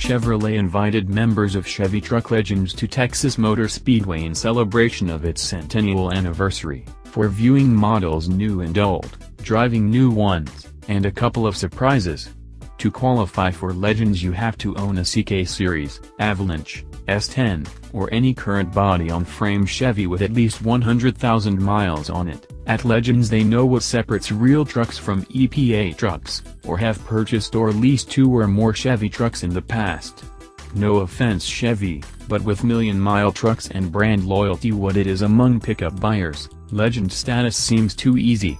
Chevrolet invited members of Chevy Truck Legends to Texas Motor Speedway in celebration of its centennial anniversary, for viewing models new and old, driving new ones, and a couple of surprises. To qualify for Legends you have to own a CK Series, Avalanche, S10, or any current body-on-frame Chevy with at least 100,000 miles on it. At Legends they know what separates real trucks from EPA trucks, or have purchased or leased 2 or more Chevy trucks in the past. No offense Chevy, but with million-mile trucks and brand loyalty what it is among pickup buyers, Legend status seems too easy.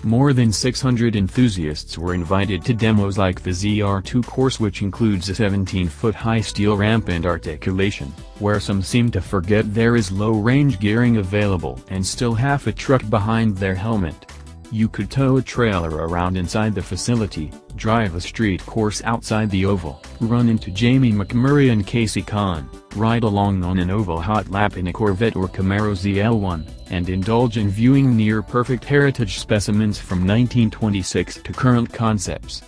More than 600 enthusiasts were invited to demos like the ZR2 course, which includes a 17-foot-high steel ramp and articulation, where some seem to forget there is low-range gearing available and still half a truck behind their helmet. You could tow a trailer around inside the facility, drive a street course outside the oval, run into Jamie McMurray and Casey Kahn, ride along on an oval hot lap in a Corvette or Camaro ZL1, and indulge in viewing near-perfect heritage specimens from 1926 to current concepts.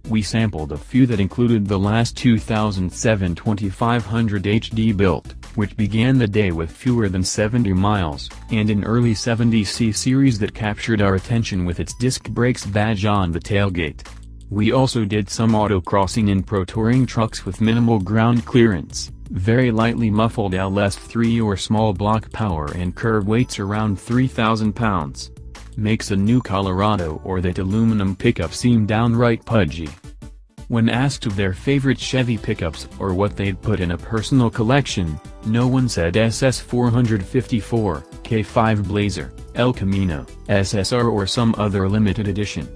We sampled a few that included the last 2007 2500 HD built, which began the day with fewer than 70 miles, and an early 70s C-Series that captured our attention with its disc brakes badge on the tailgate. We also did some autocrossing in pro touring trucks with minimal ground clearance, very lightly muffled LS3 or small block power and curb weights around 3,000 pounds. Makes a new Colorado or that aluminum pickup seem downright pudgy. When asked of their favorite Chevy pickups or what they'd put in a personal collection, no one said SS 454, K5 Blazer, El Camino, SSR or some other limited edition.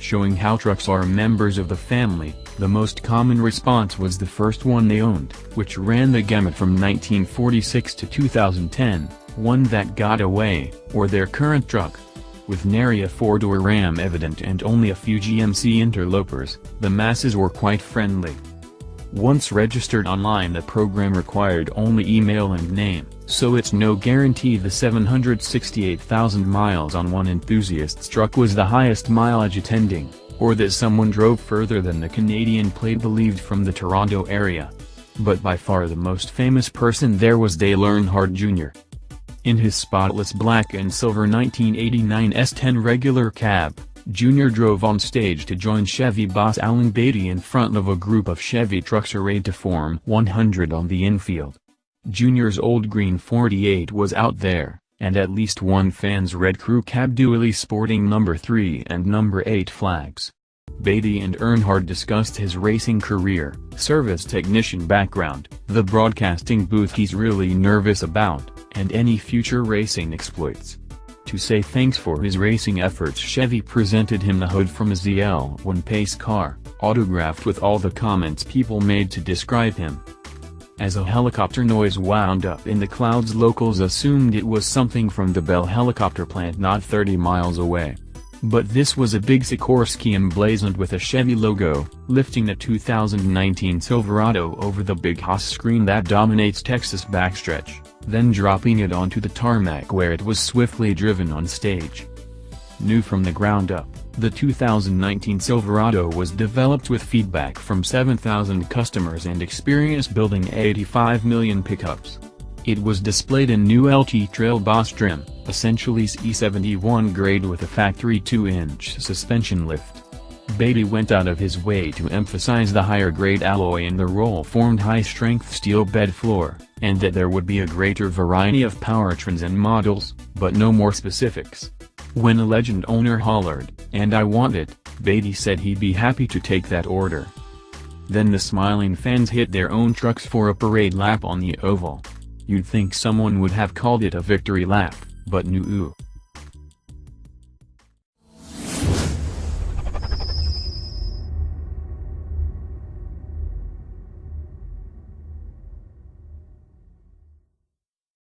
Showing how trucks are members of the family, the most common response was the first one they owned, which ran the gamut from 1946 to 2010, one that got away, or their current truck. With nary a 4-door Ram evident and only a few GMC interlopers, the masses were quite friendly. Once registered online the program required only email and name, so it's no guarantee the 768,000 miles on one enthusiast's truck was the highest mileage attending, or that someone drove further than the Canadian plate believed from the Toronto area. But by far the most famous person there was Dale Earnhardt Jr. In his spotless black and silver 1989 S10 regular cab, Jr. drove on stage to join Chevy boss Alan Beatty in front of a group of Chevy trucks arrayed to form 100 on the infield. Jr.'s old green 48 was out there, and at least one fan's red crew cab dually sporting number 3 and number 8 flags. Beatty and Earnhardt discussed his racing career, service technician background, the broadcasting booth he's really nervous about, and any future racing exploits. To say thanks for his racing efforts, Chevy presented him the hood from a ZL1 pace car, autographed with all the comments people made to describe him. As a helicopter noise wound up in the clouds, locals assumed it was something from the Bell helicopter plant not 30 miles away. But this was a big Sikorsky emblazoned with a Chevy logo, lifting the 2019 Silverado over the big house screen that dominates Texas backstretch, then dropping it onto the tarmac where it was swiftly driven on stage. New from the ground up, the 2019 Silverado was developed with feedback from 7,000 customers and experience building 85 million pickups. It was displayed in new LT trailboss trim, essentially E71 grade with a factory 2-inch suspension lift. Beatty went out of his way to emphasize the higher grade alloy in the roll-formed high-strength steel bed floor, and that there would be a greater variety of powertrains and models, but no more specifics. When a Legend owner hollered, "And I want it," Beatty said he'd be happy to take that order. Then the smiling fans hit their own trucks for a parade lap on the oval. You'd think someone would have called it a victory lap, but no.